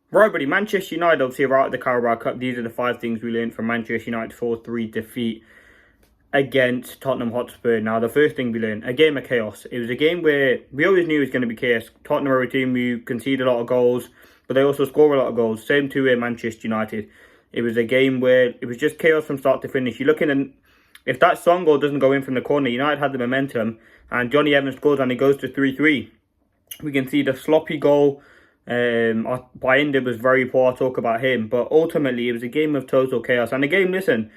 Right, buddy. Manchester United obviously are out of the Carabao Cup. These are the 5 things we learned from Manchester United 4-3 defeat against Tottenham Hotspur. Now, the first thing we learned, a game of chaos. It was a game where we always knew it was going to be chaos. Tottenham are a team who concede a lot of goals, but they also score a lot of goals. Same too in Manchester United. It was a game where it was just chaos from start to finish. You're looking at, if that Son goal doesn't go in from the corner, United had the momentum, and Johnny Evans scores and it goes to 3-3. We can see the sloppy goal. Bayindir was very poor. I'll talk about him, but ultimately it was a game of total chaos. And the game, listen,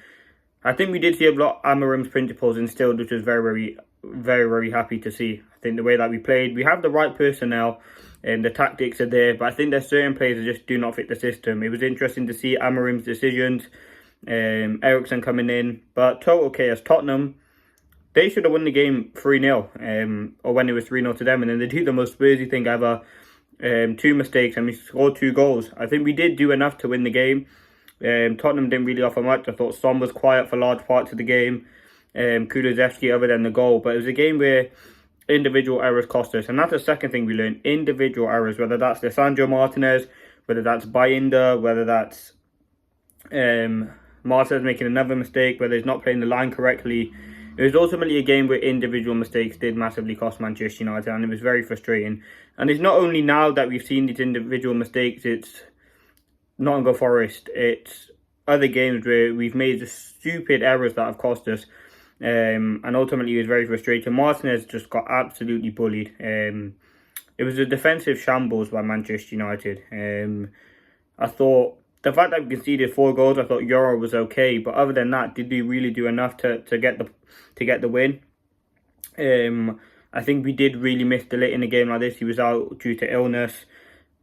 I think we did see a lot of Amarim's principles instilled, which was very happy to see. I think the way that we played, we have the right personnel and the tactics are there, but I think there's certain players that just do not fit the system. It was interesting to see Amarim's decisions, Eriksen coming in, but total chaos. Tottenham, they should have won the game 3-0, or when it was 3-0 to them, and then they do the most Spursy thing ever. 2 mistakes and we scored 2 goals. I think we did do enough to win the game. Tottenham didn't really offer much. I thought Son was quiet for large parts of the game. Kulusevski other than the goal. But it was a game where individual errors cost us. And that's the second thing we learned. Individual errors. Whether that's Lisandro Martinez, whether that's Bayindir, whether that's Martinez making another mistake, whether he's not playing the line correctly. It was ultimately a game where individual mistakes did massively cost Manchester United, and it was very frustrating. And it's not only now that we've seen these individual mistakes, it's Nottingham Forest, it's other games where we've made the stupid errors that have cost us. And ultimately it was very frustrating. Martinez just got absolutely bullied. It was a defensive shambles by Manchester United. I thought the fact that we conceded 4 goals, I thought Euro was okay, but other than that, did we really do enough to get the win? I think we did really miss De Ligt in a game like this. He was out due to illness.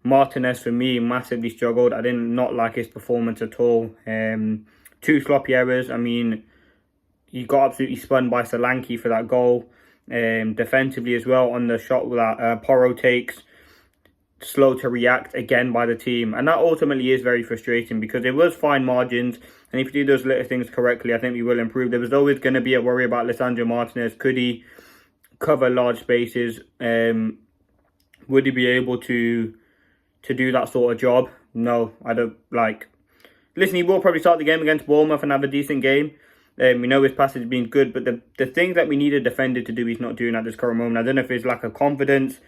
Martinez, for me, massively struggled. I did not like his performance at all. 2 sloppy errors. I mean, he got absolutely spun by Solanke for that goal. Defensively as well on the shot that Porro takes. Slow to react again by the team, and that ultimately is very frustrating because it was fine margins, and if you do those little things correctly, I think we will improve. There was always going to be a worry about Lisandro Martinez. Could he cover large spaces? Would he be able to do that sort of job? No, I don't. Listen, he will probably start the game against Bournemouth and have a decent game. We know his passage has been good, but the things that we need a defender to do, he's not doing at this current moment. I don't know if it's lack of confidence.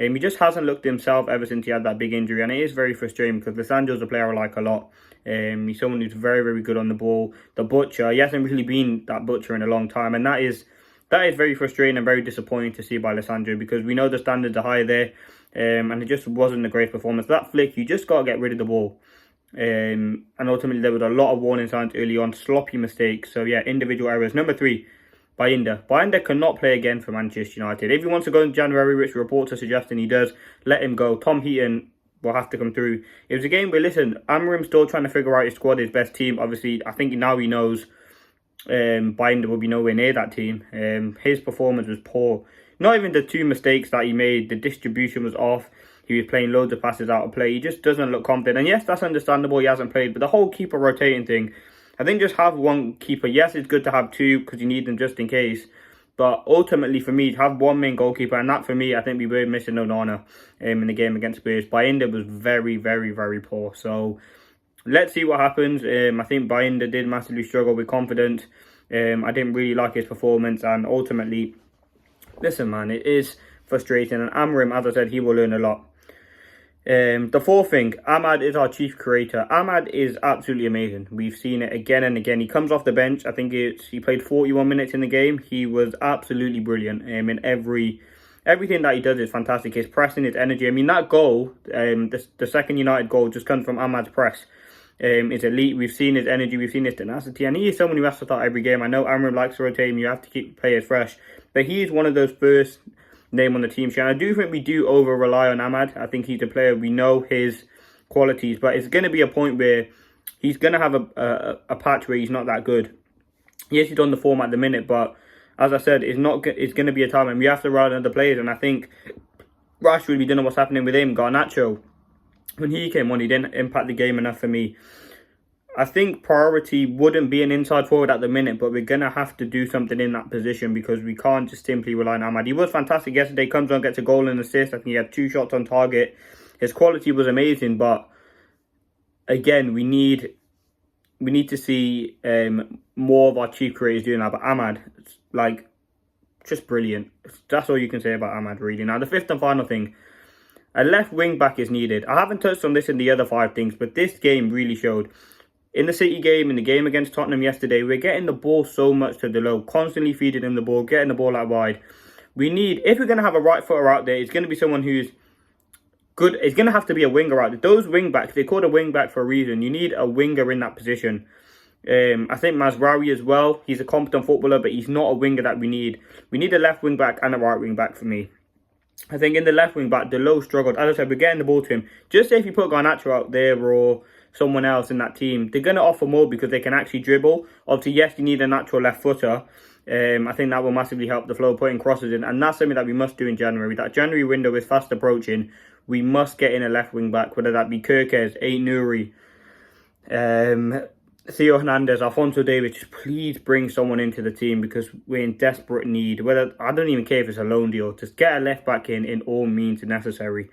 He just hasn't looked himself ever since he had that big injury, and it is very frustrating because Lisandro's a player I like a lot. He's someone who's very good on the ball. The butcher, he hasn't really been that butcher in a long time, and that is very frustrating and very disappointing to see by Lisandro because we know the standards are high there, and it just wasn't a great performance. That flick, you just got to get rid of the ball. And ultimately there was a lot of warning signs early on, sloppy mistakes. So yeah, individual errors. Number 3. Bayindir cannot play again for Manchester United. If he wants to go in January, which reports are suggesting he does, let him go. Tom Heaton will have to come through. It was a game where, listen, Amarim's still trying to figure out his squad, his best team. Obviously, I think now he knows Bayindir will be nowhere near that team. His performance was poor. Not even the 2 mistakes that he made. The distribution was off. He was playing loads of passes out of play. He just doesn't look confident. And yes, that's understandable. He hasn't played. But the whole keeper rotating thing, I think just have 1 keeper. Yes, it's good to have 2 because you need them just in case. But ultimately, for me, to have 1 main goalkeeper, and that for me, I think we were missing Onana in the game against Spurs. Bayindir was very poor. So let's see what happens. I think Bayindir did massively struggle with confidence. I didn't really like his performance, and ultimately, listen, man, it is frustrating. And Amarim, as I said, he will learn a lot. The 4th thing, AMAD is our chief creator. AMAD is absolutely amazing. We've seen it again and again. He comes off the bench. I think he played 41 minutes in the game. He was absolutely brilliant. In everything that he does is fantastic. His pressing, his energy. I mean, that goal, the second United goal just comes from AMAD's press. It's elite. We've seen his energy. We've seen his tenacity. And he is someone who has to start every game. I know Amarim likes to rotate him. You have to keep players fresh. But he is one of those first name on the team sheet. And I do think we do over rely on AMAD. I think he's a player, we know his qualities, but it's going to be a point where he's going to have a patch where he's not that good. Yes, he's on the form at the minute, but as I said, it's going to be a time and we have to rely on other players. And I think Rashford, we don't know what's happening with him. Garnacho, when he came on, he didn't impact the game enough for me. I think priority wouldn't be an inside forward at the minute, but we're going to have to do something in that position because we can't just simply rely on AMAD. He was fantastic yesterday, comes on, gets a goal and assist. I think he had 2 shots on target. His quality was amazing, but again, we need to see more of our chief creators doing that. But AMAD, it's like, just brilliant. That's all you can say about AMAD, really. Now, the fifth and final thing, a left wing back is needed. I haven't touched on this in the other 5 things, but this game really showed. In the City game, in the game against Tottenham yesterday, we're getting the ball so much to Delo, constantly feeding him the ball, getting the ball out wide. We need, if we're going to have a right footer out there, it's going to be someone who's good. It's going to have to be a winger out there. Those wing backs, they call a wing back for a reason. You need a winger in that position. I think Mazraoui as well. He's a competent footballer, but he's not a winger that we need. We need a left wing back and a right wing back for me. I think in the left wing back, Delo struggled. As I said, we're getting the ball to him. Just say if you put Garnacho out there or someone else in that team, they're going to offer more because they can actually dribble. Obviously, yes, you need a natural left footer. I think that will massively help the flow, putting crosses in. And that's something that we must do in January. That January window is fast approaching. We must get in a left wing back, whether that be Kirkez, Aït-Nouri, Theo Hernandez, Alphonso Davies. Just please bring someone into the team because we're in desperate need. Whether, I don't even care if it's a loan deal. Just get a left back in all means necessary.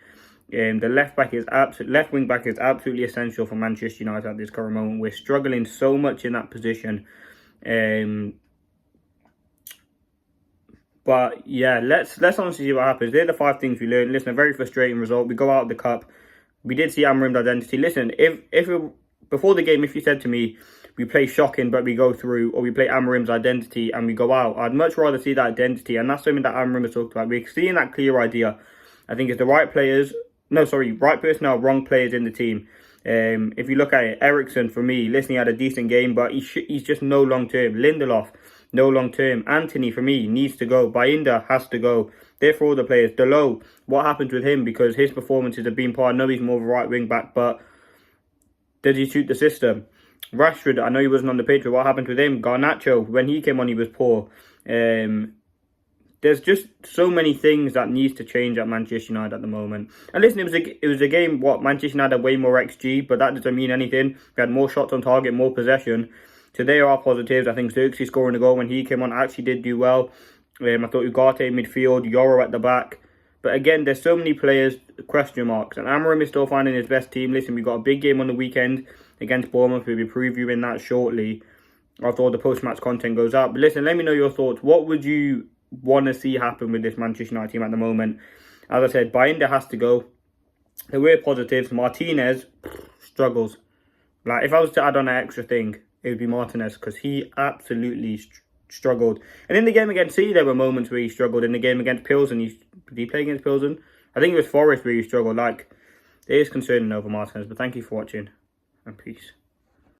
The left wing back is absolutely essential for Manchester United at this current moment. We're struggling so much in that position. But yeah, let's honestly see what happens. They're the 5 things we learned. Listen, a very frustrating result. We go out of the cup. We did see Amorim's identity. Listen, before the game, if you said to me, we play shocking but we go through, or we play Amorim's identity and we go out, I'd much rather see that identity. And that's something that Amorim has talked about. We're seeing that clear idea. I think it's the right personnel, wrong players in the team. If you look at it, Eriksen, for me, listen, he had a decent game, but he's just no long term. Lindelof, no long term. Anthony, for me, needs to go. Bayinda has to go. Therefore, all the players. Delo, what happens with him? Because his performances have been poor. I know he's more of a right wing back, but does he suit the system? Rashford, I know he wasn't on the pitch, but what happened with him? Garnacho, when he came on, he was poor. There's just so many things that needs to change at Manchester United at the moment. And listen, it was a game, Manchester United had way more XG, but that doesn't mean anything. We had more shots on target, more possession. So there are positives. I think Xerxes scoring a goal when he came on actually did do well. I thought Ugarte in midfield, Yoro at the back. But again, there's so many players, question marks. And Amorim is still finding his best team. Listen, we've got a big game on the weekend against Bournemouth. We'll be previewing that shortly after all the post-match content goes out. But listen, let me know your thoughts. What would you want to see happen with this Manchester United team at the moment? As I said, Bayinda has to go. There were positives. Martinez struggles. Like, if I was to add on an extra thing, it would be Martinez because he absolutely struggled. And in the game against City, there were moments where he struggled. In the game against Pilsen, did he play against Pilsen? I think it was Forest where he struggled. Like, it is concerning over Martinez. But thank you for watching and peace.